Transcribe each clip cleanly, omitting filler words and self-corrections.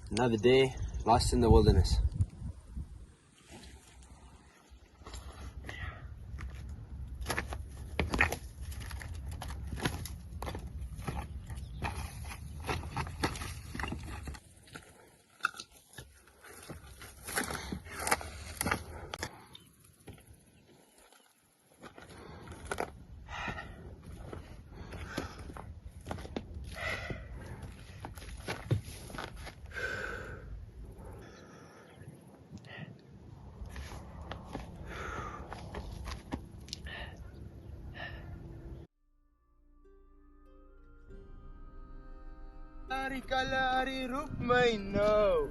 Another day lost in the wilderness. Kalari, kalari, roep my nou.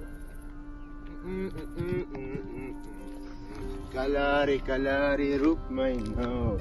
Kalari, kalari, roep my nou.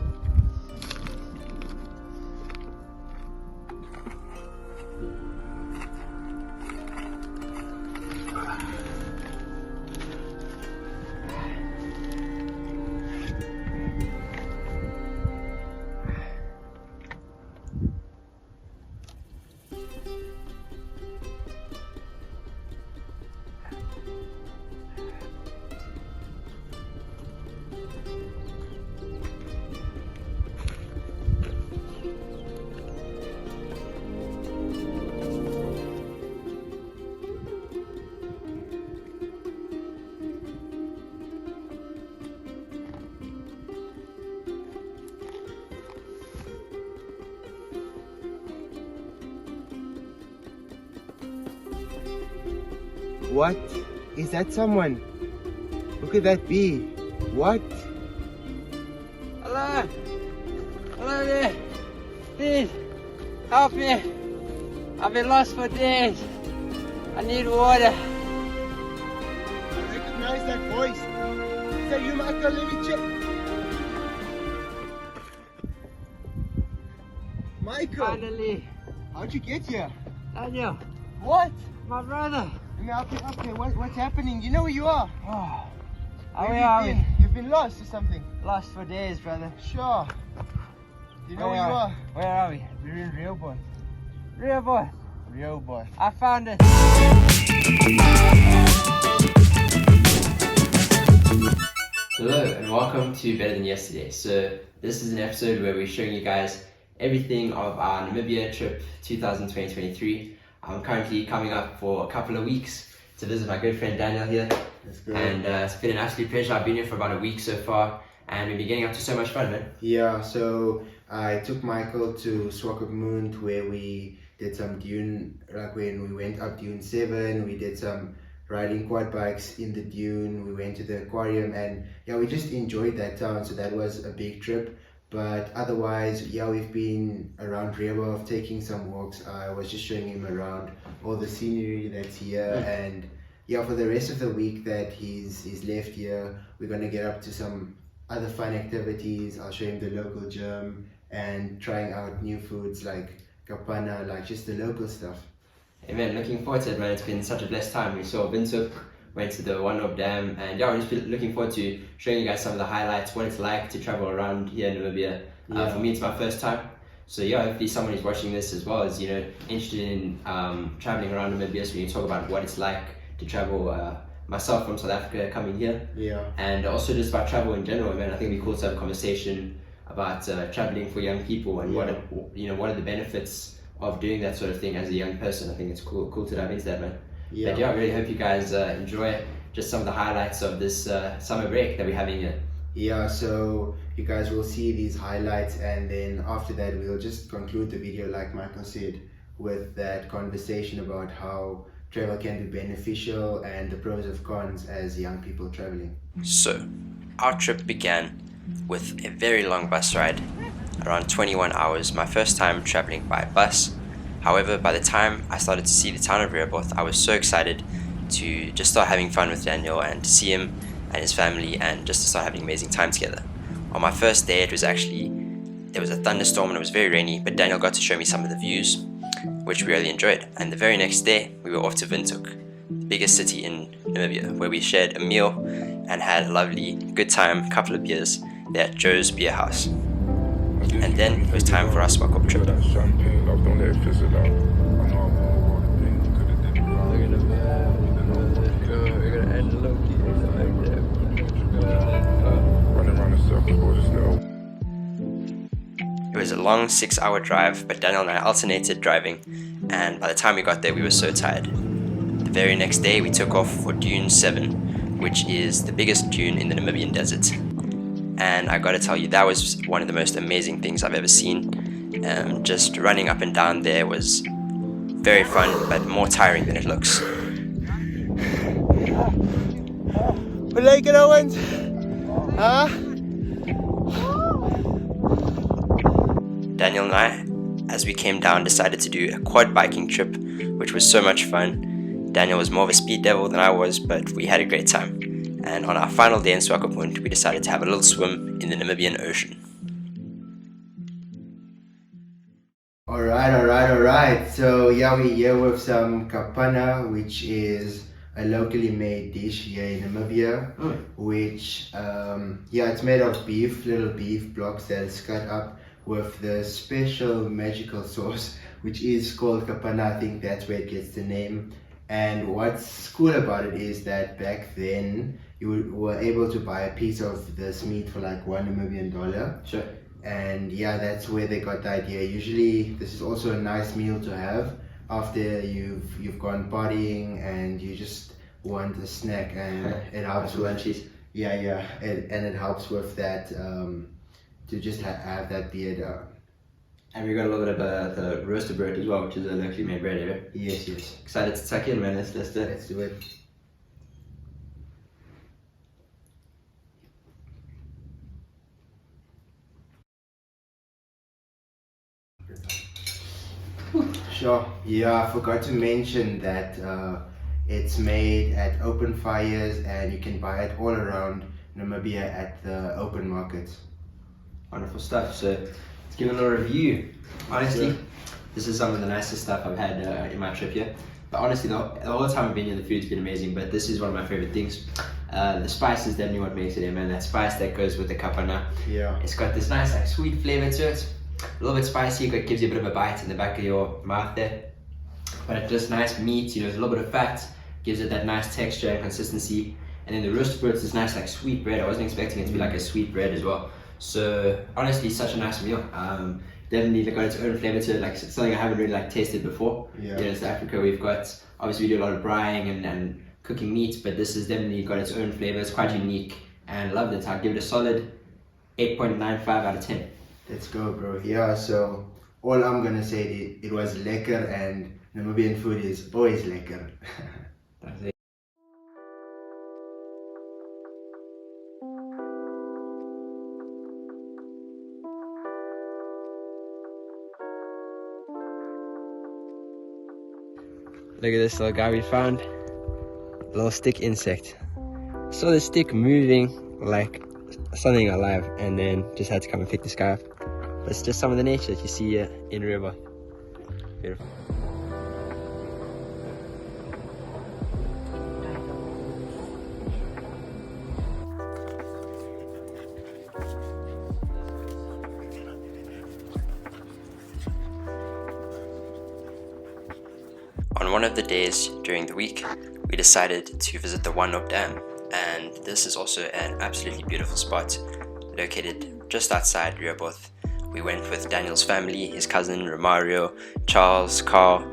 What? Is that someone? Who could that be? What? Hello? Hello there. Please, help me. I've been lost for days. I need water. I recognize that voice. Is that you, Michael? Let me check. Michael! Finally. How'd you get here? Daniel, What? my brother. Okay, what's happening? You know where you are? Oh, Where where have are you we? been? You've been lost or something? Lost for days, brother. Sure. You know where you are? Where are we? We're in Rehoboth. Rehoboth. Rehoboth. I found it. Hello and welcome to Better Than Yesterday. So this is an episode where we're showing you guys everything of our Namibia trip 2023. I'm currently coming up for a couple of weeks to visit my good friend Daniel here. That's good. And it's been an absolute pleasure. I've been here for about a week so far and we've been getting up to so much fun, man. Yeah, so I took Michael to Swakopmund where we did some Dune, like when we went up Dune 7, we did some riding quad bikes in the Dune, we went to the aquarium, and yeah, we just enjoyed that town, so that was a big trip. But otherwise, yeah, we've been around Rehoboth taking some walks. I was just showing him around all the scenery that's here, and yeah, for the rest of the week that he's left here, we're gonna get up to some other fun activities. I'll show him the local gym and trying out new foods like kapana, like just the local stuff. Hey man, looking forward to it, man. It's been such a blessed time. We saw Windhoek, went to the Oanob Dam, and yeah, we're just looking forward to showing you guys some of the highlights, what it's like to travel around here in Namibia. For me, it's my first time. So yeah, hopefully someone who's watching this as well is, you know, interested in traveling around Namibia, so we can talk about what it's like to travel. Myself from South Africa coming here. Yeah. And also just about travel in general, man. I think it'd be cool to have a conversation about traveling for young people and what are the benefits of doing that sort of thing as a young person. I think it's cool to dive into that, man. Yeah. But yeah, I really hope you guys enjoy just some of the highlights of this summer break that we're having here. Yeah, so you guys will see these highlights, and then after that we'll just conclude the video, like Michael said, with that conversation about how travel can be beneficial and the pros and cons as young people traveling. So, our trip began with a very long bus ride, around 21 hours, my first time traveling by bus. However, by the time I started to see the town of Rehoboth, I was so excited to just start having fun with Daniel and to see him and his family and just to start having amazing time together. On my first day, there was a thunderstorm and it was very rainy, but Daniel got to show me some of the views, which we really enjoyed. And the very next day, we were off to Windhoek, the biggest city in Namibia, where we shared a meal and had a lovely, good time, a couple of beers there at Joe's Beer House. And then it was time for our Swakop trip. It was a long 6-hour drive, but Daniel and I alternated driving, and by the time we got there we were so tired. The very next day we took off for Dune 7, which is the biggest dune in the Namibian Desert. And I gotta tell you, that was one of the most amazing things I've ever seen. Just running up and down there was very fun, but more tiring than it looks. Like it, Owens? Huh? Daniel and I, as we came down, decided to do a quad biking trip, which was so much fun. Daniel was more of a speed devil than I was, but we had a great time. And on our final day in Swakopmund, we decided to have a little swim in the Namibian Ocean. Alright. So yeah, we're here with some kapana, which is a locally made dish here in Namibia, which it's made of little beef blocks that is cut up with the special magical sauce, which is called kapana. I think that's where it gets the name. And what's cool about it is that back then you were able to buy a piece of this meat for like $1 Namibian. Sure. And yeah, that's where they got the idea. Usually this is also a nice meal to have after you've gone partying and you just want a snack, and it helps with lunchies. And it helps with that to just have that beer. And we got a little bit of the roasted bread as well, which is a locally made bread, eh? Yes. Excited to tuck in, man. Let's do it. Let's do it. Sure. Yeah, I forgot to mention that it's made at open fires and you can buy it all around Namibia at the open markets. Wonderful stuff. So let's give it a little review. Honestly, this is some of the nicest stuff I've had in my trip here. But honestly, the whole time I've been here, the food's been amazing. But this is one of my favorite things. The spice is definitely what makes it, man. That spice that goes with the kapana. Yeah. It's got this nice, like, sweet flavor to it. A little bit spicy, but it gives you a bit of a bite in the back of your mouth there. But it's just nice meat, there's a little bit of fat, gives it that nice texture and consistency. And then the roasted bread is this nice, like, sweet bread. I wasn't expecting it to be like a sweet bread as well. So honestly, such a nice meal. Definitely got its own flavor to it, like something I haven't really like tasted before. Yeah. In South Africa, we've got, obviously we do a lot of braaiing and cooking meat, but this has definitely got its own flavor. It's quite unique and loved it. I'd give it a solid 8.95 out of 10. Let's go, bro. Yeah, so all I'm gonna say is it was lekker, and Namibian food is always lekker. That's it. Look at this little guy we found. A little stick insect. Saw the stick moving like something alive, and then just had to come and pick this guy up. But it's just some of the nature that you see here in Rehoboth. Beautiful. On one of the days during the week, we decided to visit the Oanob Dam, and this is also an absolutely beautiful spot located just outside Rehoboth. We went with Daniel's family, his cousin Romario, Charles, Carl,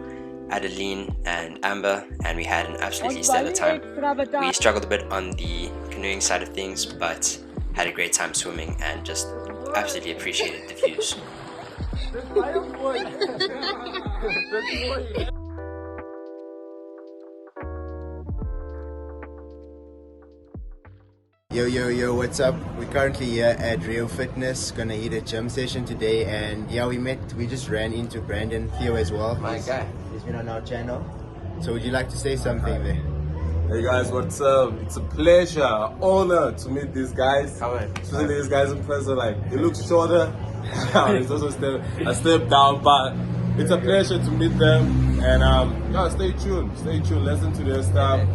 Adeline and Amber, and we had an absolutely stellar time. We struggled a bit on the canoeing side of things, but had a great time swimming and just absolutely appreciated the views. Yo, what's up? We're currently here at Rio Fitness, gonna eat a gym session today, and yeah, we just ran into Brandon Theo as well. My guy. He's been on our channel. So would you like to say something there? Hey guys, what's up? It's a pleasure, honor to meet these guys. Come on. Especially these guys in person, like, he looks shorter. He's also a step down, but it's a pleasure to meet them. And yeah, stay tuned, listen to their stuff.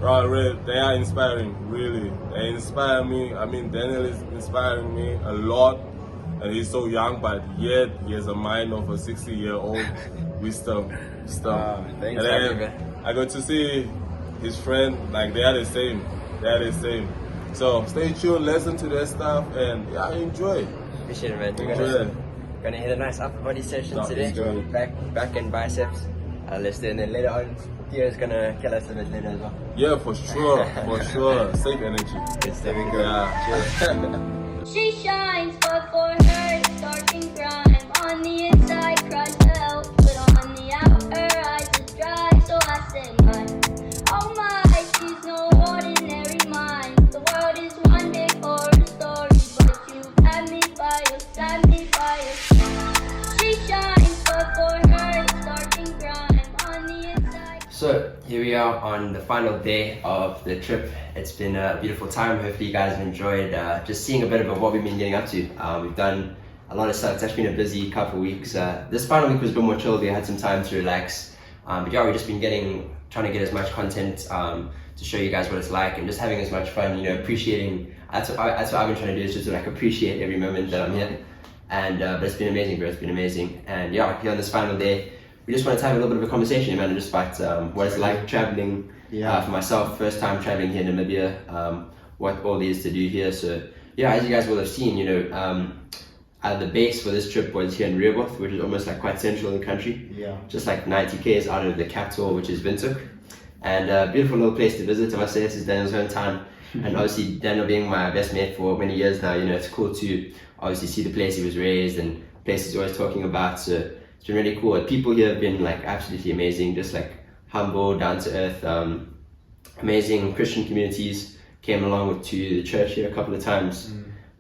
They are inspiring, really. They inspire me. I mean, Daniel is inspiring me a lot. and he's so young, but yet he has a mind of a 60-year-old wisdom. Thanks, And then I got to see his friend, like they are the same. So stay tuned, listen to their stuff, and yeah, enjoy. Appreciate it, man. Enjoy. Gonna hit a nice upper body session No, today. enjoy. Back and biceps. Let's do it, and then later on, Theo's gonna kill us a bit later as well. Yeah, for sure. Save energy. There we go. Yeah. She shines, but for her it's dark and grime. On the inside cries help, but on the out her eyes is dry. So I said mine. Oh my, she's no ordinary mind. The world is one big horror story, but you had me by your side. She shines, but for her it's dark and grime. On the inside. So here we are on the final day of the trip. It's been a beautiful time. Hopefully you guys have enjoyed just seeing a bit of what we've been getting up to. We've done a lot of stuff. It's actually been a busy couple of weeks. This final week was a bit more chilled. We had some time to relax. But yeah, we've just been trying to get as much content to show you guys what it's like and just having as much fun, appreciating. That's what I've been trying to do, is just to like appreciate every moment that I'm here. And but it's been amazing, bro. It's been amazing. And yeah, here on this final day, we just wanted to have a little bit of a conversation, man, just about what it's like traveling. For myself, first time traveling here in Namibia, what all there is to do here. So yeah, as you guys will have seen, the base for this trip was here in Rehoboth, which is almost like quite central in the country. Yeah. Just like 90 k's out of the capital, which is Windhoek. And a beautiful little place to visit. I must say, this is Daniel's hometown. And obviously Daniel being my best mate for many years now, it's cool to obviously see the place he was raised and places he's always talking about. So it's been really cool. People here have been like absolutely amazing, just like humble, down to earth, amazing Christian communities. Came along to the church here a couple of times,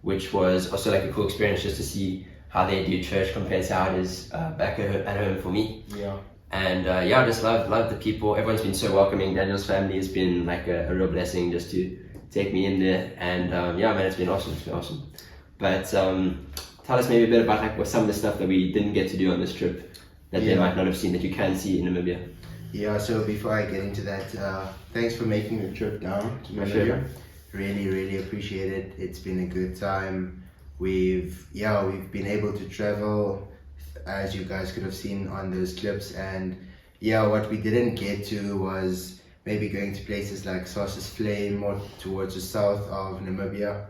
which was also like a cool experience just to see how they do church compared to how it is back at home for me. Yeah. And I just love the people. Everyone's been so welcoming. Daniel's family has been like a real blessing just to take me in there. And man, it's been awesome. But tell us maybe a bit about like what some of the stuff that we didn't get to do on this trip that they might not have seen that you can see in Namibia. Yeah, so before I get into that, thanks for making the trip down to Namibia. Really appreciate it. It's been a good time. We've been able to travel, as you guys could have seen on those clips, and what we didn't get to was maybe going to places like Sauce's Flame, more towards the south of Namibia.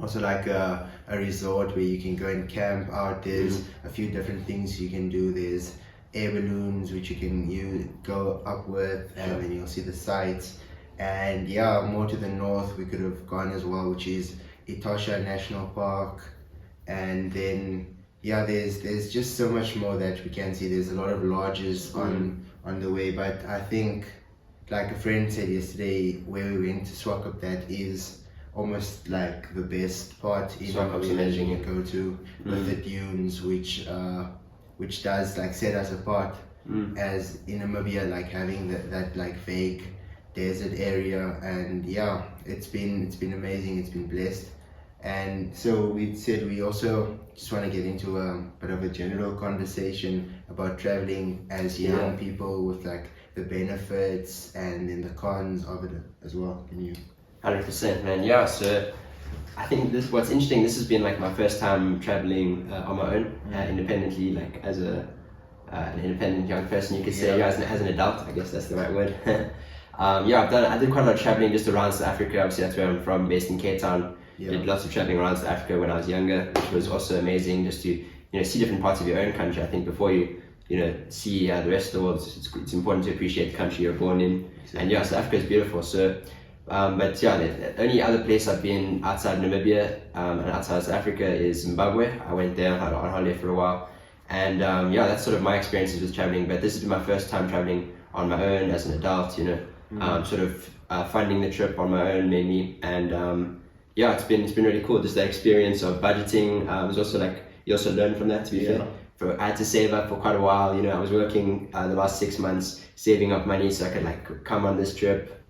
Also like a resort where you can go and camp out. There's a few different things you can do. There's air balloons which you go up with, and then you'll see the sights. And more to the north we could have gone as well, which is Etosha National Park. And then there's just so much more that we can see. There's a lot of lodges on the way, but I think, like a friend said yesterday, where we went to Swakopmund, that is almost like the best part in Namibia you can go to, with the dunes, which does like set us apart as in Namibia, like having that like vague desert area. And it's been amazing. It's been blessed. And so we said we also just want to get into a bit of a general conversation about traveling as young people, with like the benefits and then the cons of it as well. Can you? 100%, man. So I think what's interesting, this has been like my first time traveling on my own, independently, like as an independent young person, you could say, as an adult, I guess that's the right word. I did quite a lot of traveling just around South Africa. Obviously that's where I'm from, based in Cape Town. Did lots of traveling around South Africa when I was younger, which was also amazing, just to see different parts of your own country. I think before you see the rest of the world, it's important to appreciate the country you're born in. Exactly. And South Africa is beautiful. So the only other place I've been outside Namibia and outside South Africa is Zimbabwe. I went there on holiday for a while, and that's sort of my experiences with traveling. But this has been my first time traveling on my own as an adult, sort of funding the trip on my own mainly. And it's been really cool. Just the experience of budgeting was also like, you also learn from that, to be fair. I had to save up for quite a while. I was working the last 6 months, saving up money so I could like come on this trip.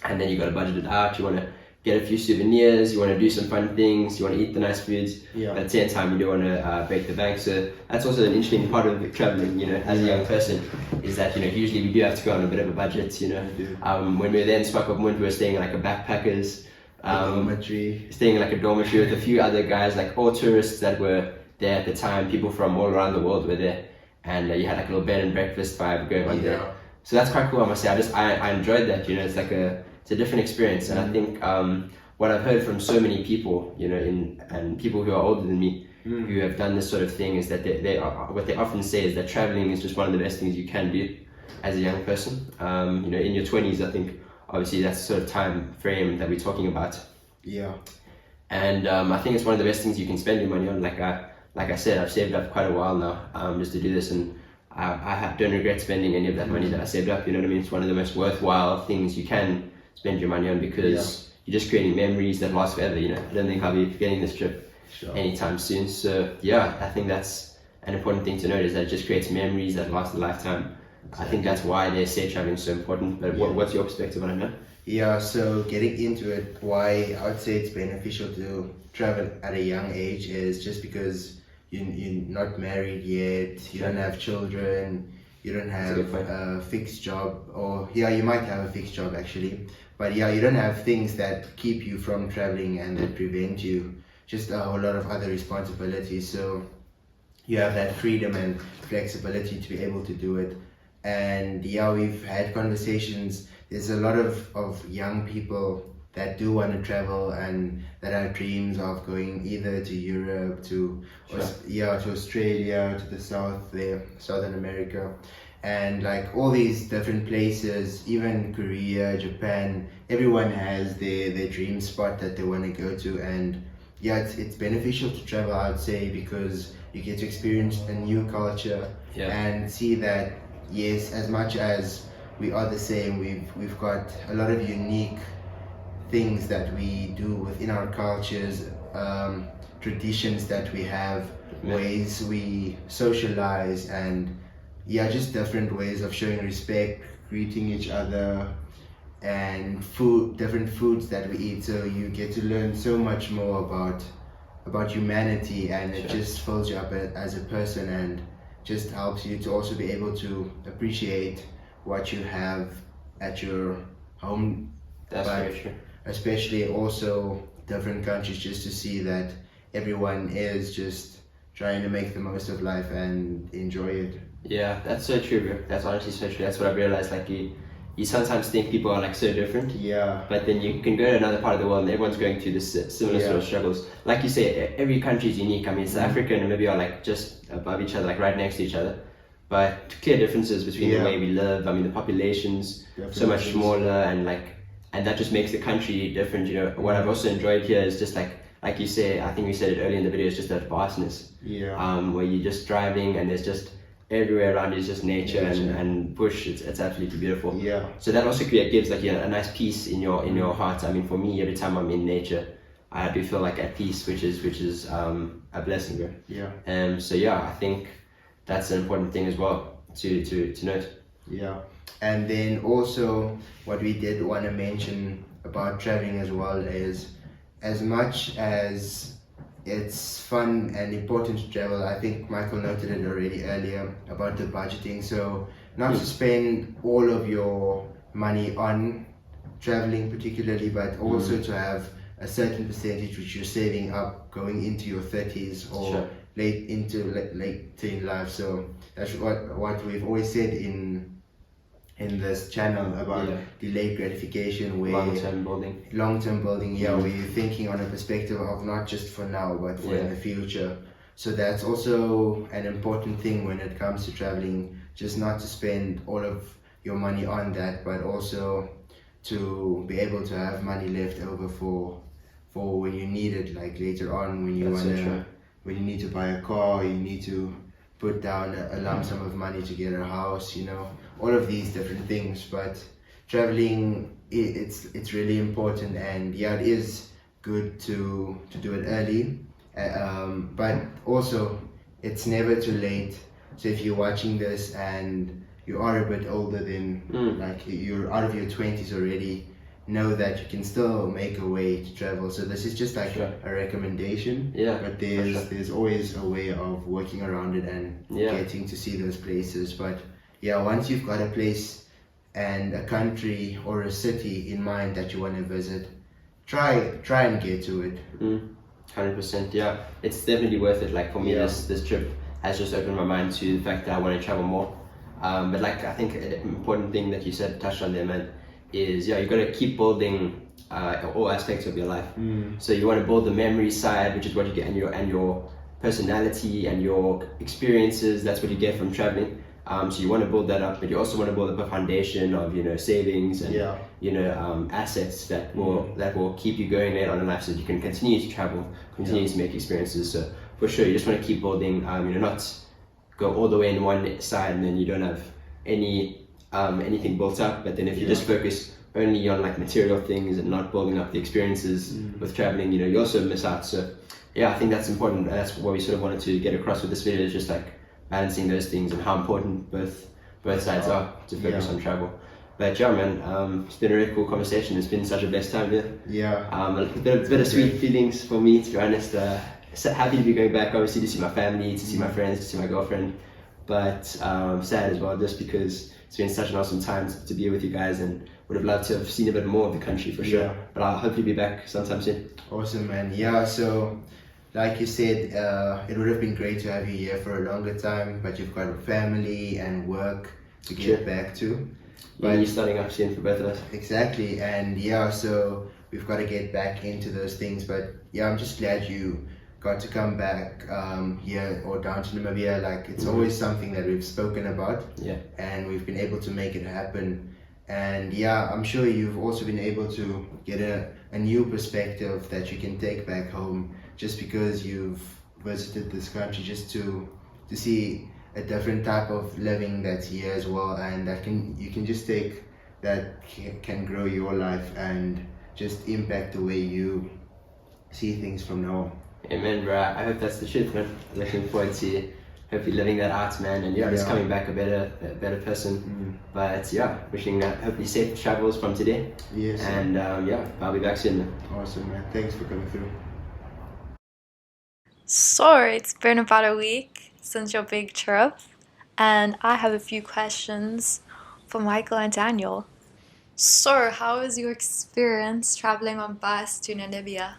And then you got to budget it out. You want to get a few souvenirs. You want to do some fun things. You want to eat the nice foods. But at the same time, you don't want to break the bank. So that's also an interesting part of traveling. As a young person, is that usually we do have to go on a bit of a budget. When we were there in Swakopmund, we were staying in like a backpackers dormitory. Staying in like a dormitory with a few other guys, like all tourists that were there at the time. People from all around the world were there, and you had like a little bed and breakfast vibe going on there. So that's quite cool. I must say, I enjoyed that. You know, it's a different experience, and I think what I've heard from so many people, you know, and people who are older than me, who have done this sort of thing, is that what they often say is that traveling is just one of the best things you can do as a young person. You know, in your 20s, I think obviously that's the sort of time frame that we're talking about. Yeah. And I think it's one of the best things you can spend your money on. Like I said, I've saved up quite a while now just to do this, and I don't regret spending any of that money that I saved up. You know what I mean? It's one of the most worthwhile things you can spend your money on, because you're just creating memories that last forever. You know, I don't think I'll be forgetting this trip anytime soon. So yeah, I think that's an important thing to note, is that it just creates memories that last a lifetime. Exactly. I think that's why they say traveling is so important. But what's your perspective on it, man? Yeah, so getting into it, why I would say it's beneficial to travel at a young age is just because you're not married yet, you don't have children, you don't have a fixed job, or you might have a fixed job actually, but you don't have things that keep you from traveling and that prevent you, just a whole lot of other responsibilities. So you have that freedom and flexibility to be able to do it. And we've had conversations. There's a lot of young people that do want to travel and that have dreams of going either to Europe, to Australia, to the south there, Southern America, and like all these different places, even Korea, Japan. Everyone has their dream spot that they want to go to, and it's beneficial to travel, I'd say, because you get to experience a new culture and see that yes, as much as we are the same, we've got a lot of unique things that we do within our cultures, traditions that we have, ways we socialize, and just different ways of showing respect, greeting each other, and different foods that we eat. So you get to learn so much more about humanity, and it just fills you up as a person, and just helps you to also be able to appreciate what you have at your home. That's very true. Especially also different countries, just to see that everyone is just trying to make the most of life and enjoy it. Yeah, that's so true, bro. That's honestly so true. That's what I've realized. Like you sometimes think people are like so different. Yeah. But then you can go to another part of the world and everyone's going through this similar sort of struggles. Like you say, every country is unique. I mean, South Africa and Namibia are like just above each other, like right next to each other. But clear differences between the way we live. I mean, the population's so much smaller, and that just makes the country different. You know, what I've also enjoyed here is just like you say, I think we said it earlier in the video, it's just that vastness. Yeah. Where you're just driving and there's just everywhere around you is just nature. And bush. It's absolutely beautiful. Yeah. So that also gives like a nice peace in your heart. I mean, for me, every time I'm in nature, I do feel like at peace, which is a blessing, bro. Yeah. So I think that's an important thing as well to note. Yeah. And then also what we did want to mention about traveling as well is, as much as it's fun and important to travel, I think Michael noted it already earlier about the budgeting. So not to spend all of your money on traveling particularly, but also to have a certain percentage which you're saving up going into your 30s or late in life. So that's what we've always said in this channel about delayed gratification, where long-term building, where you're thinking on a perspective of not just for now but for in the future. So that's also an important thing when it comes to traveling, just not to spend all of your money on that, but also to be able to have money left over for when you need it, like later on when you when you need to buy a car, you need to put down a lump sum of money to get a house, you know, all of these different things. But traveling, it's really important, and it is good to do it early, but also it's never too late. So if you're watching this and you are a bit older than like you're out of your 20s already, know that you can still make a way to travel. So this is just like a recommendation, but there's always a way of working around it and getting to see those places. But once you've got a place and a country or a city in mind that you want to visit, try and get to it. 100%, yeah. It's definitely worth it. Like for me, Yeah. this trip has just opened my mind to the fact that I want to travel more. But like I think an important thing that you said, touched on there, man, is you got to keep building all aspects of your life. So you want to build the memory side, which is what you get, and your personality and your experiences. That's what you get from traveling. So you want to build that up, but you also want to build up a foundation of savings and assets that will keep you going later on in life, so that you can continue to travel, continue to make experiences. So for sure, you just want to keep building. Not go all the way in one side and then you don't have anything built up. But then if you just focus only on like material things and not building up the experiences with traveling, you also miss out. So yeah, I think that's important. That's what we sort of wanted to get across with this video, is just like balancing those things and how important both sides are to focus on travel. But yeah, man, it's been a really cool conversation. It's been such a best time here. A bit of sweet feelings for me, to be honest. So happy to be going back, obviously, to see my family, to see my friends, to see my girlfriend. But sad as well, just because it's been such an awesome time to be with you guys, and would have loved to have seen a bit more of the country for sure. But I'll hopefully be back sometime soon. Awesome, man. Yeah, so like you said, it would have been great to have you here for a longer time, but you've got a family and work to get back to. But you're starting up soon for both of us. Exactly, and so we've got to get back into those things. But yeah, I'm just glad you got to come back here or down to Namibia. Like it's always something that we've spoken about, and we've been able to make it happen. And yeah, I'm sure you've also been able to get a new perspective that you can take back home, just because you've visited this country, just to see a different type of living that's here as well, and you can just take that can grow your life and just impact the way you see things from now on. Amen, bro. I hope that's the truth, man. Looking forward to hopefully living that out, man, and just coming back a better person. But yeah, wishing hopefully safe travels from today. Yes. And I'll be back soon, man. Awesome, man. Thanks for coming through. So it's been about a week since your big trip, and I have a few questions for Michael and Daniel. So, how was your experience traveling on bus to Namibia?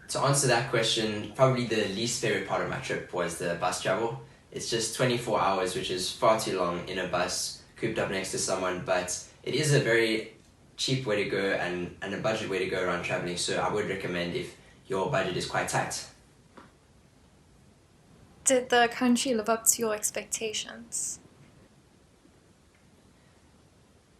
To answer that question, probably the least favorite part of my trip was the bus travel. It's just 24 hours, which is far too long in a bus, cooped up next to someone, but it is a very cheap way to go and a budget way to go around traveling, so I would recommend if your budget is quite tight. Did the country live up to your expectations?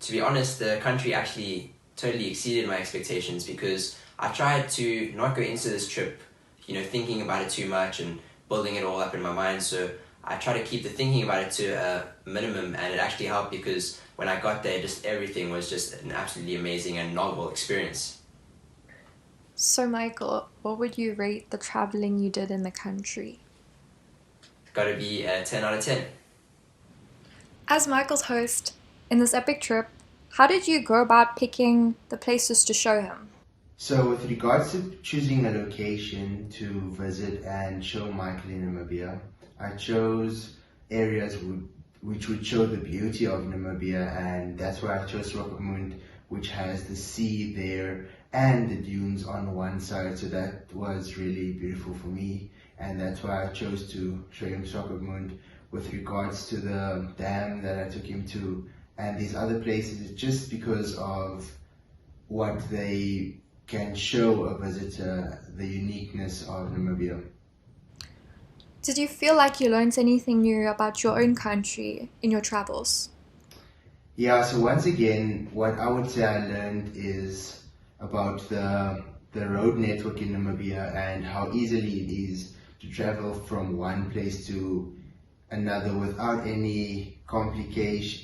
To be honest, the country actually totally exceeded my expectations, because I tried to not go into this trip, thinking about it too much and building it all up in my mind. So I try to keep the thinking about it to a minimum, and it actually helped, because when I got there, just everything was just an absolutely amazing and novel experience. So Michael, what would you rate the traveling you did in the country? Gotta be a 10 out of 10. As Michael's host in this epic trip, how did you go about picking the places to show him? So with regards to choosing a location to visit and show Michael in Namibia, I chose areas which would show the beauty of Namibia, and that's why I chose Swakopmund, which has the sea there and the dunes on one side. So that was really beautiful for me, and that's why I chose to show him Swakopmund. With regards to the dam that I took him to and these other places, just because of what they can show a visitor, the uniqueness of Namibia. Did you feel like you learned anything new about your own country in your travels? Yeah, so once again, what I would say I learned is about the road network in Namibia and how easily it is to travel from one place to another without any complicated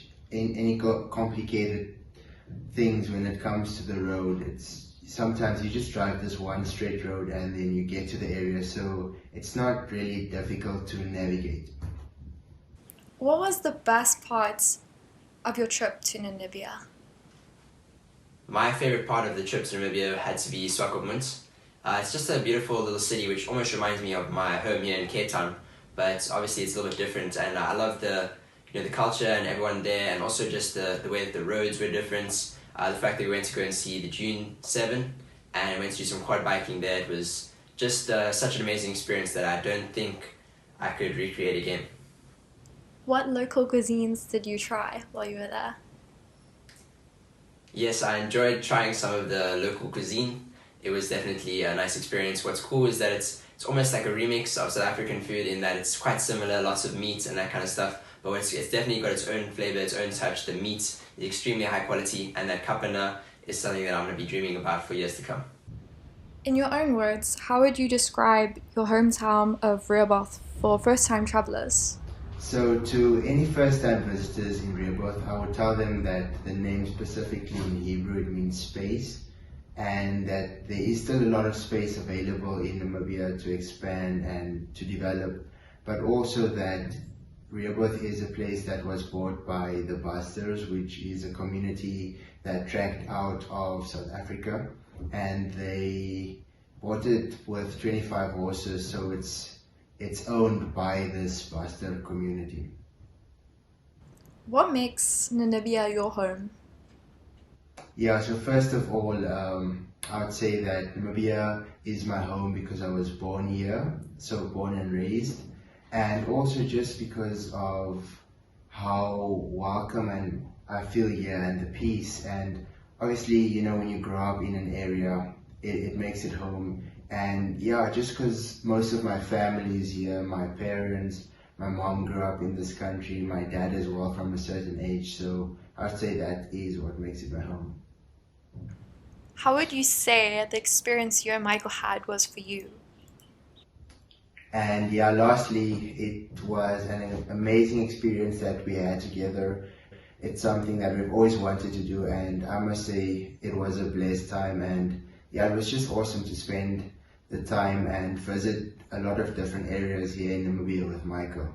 things when it comes to the road. Sometimes you just drive this one straight road and then you get to the area, so it's not really difficult to navigate. What was the best part of your trip to Namibia? My favorite part of the trip to Namibia had to be Swakopmund. It's just a beautiful little city which almost reminds me of my home here in Cape Town, but obviously it's a little bit different, and I love the culture and everyone there, and also just the way that the roads were different. The fact that we went to go and see the Dune 7, and went to do some quad biking there. It was just such an amazing experience that I don't think I could recreate again. What local cuisines did you try while you were there? Yes, I enjoyed trying some of the local cuisine. It was definitely a nice experience. What's cool is that it's almost like a remix of South African food in that it's quite similar, lots of meat and that kind of stuff, but it's definitely got its own flavor, its own touch. The meat is extremely high quality, and that kapana is something that I'm going to be dreaming about for years to come. In your own words, how would you describe your hometown of Rehoboth for first-time travelers? So to any first-time visitors in Rehoboth, I would tell them that the name specifically in Hebrew, it means space, and that there is still a lot of space available in Namibia to expand and to develop, but also that Rehoboth is a place that was bought by the Busters, which is a community that trekked out of South Africa, and they bought it with 25 horses, so it's owned by this Buster community. What makes Namibia your home? Yeah, so first of all, I would say that Namibia is my home because I was born here, so born and raised, and also just because of how welcome and I feel here and the peace. And obviously, you know, when you grow up in an area, it makes it home. And yeah, just because most of my family is here, my parents, my mom grew up in this country, my dad as well from a certain age, so I'd say that is what makes it my home. How would you say the experience you and Michael had was for you? And yeah, lastly, it was an amazing experience that we had together. It's something that we've always wanted to do, and I must say it was a blessed time, and yeah, it was just awesome to spend the time and visit a lot of different areas here in Namibia with Michael.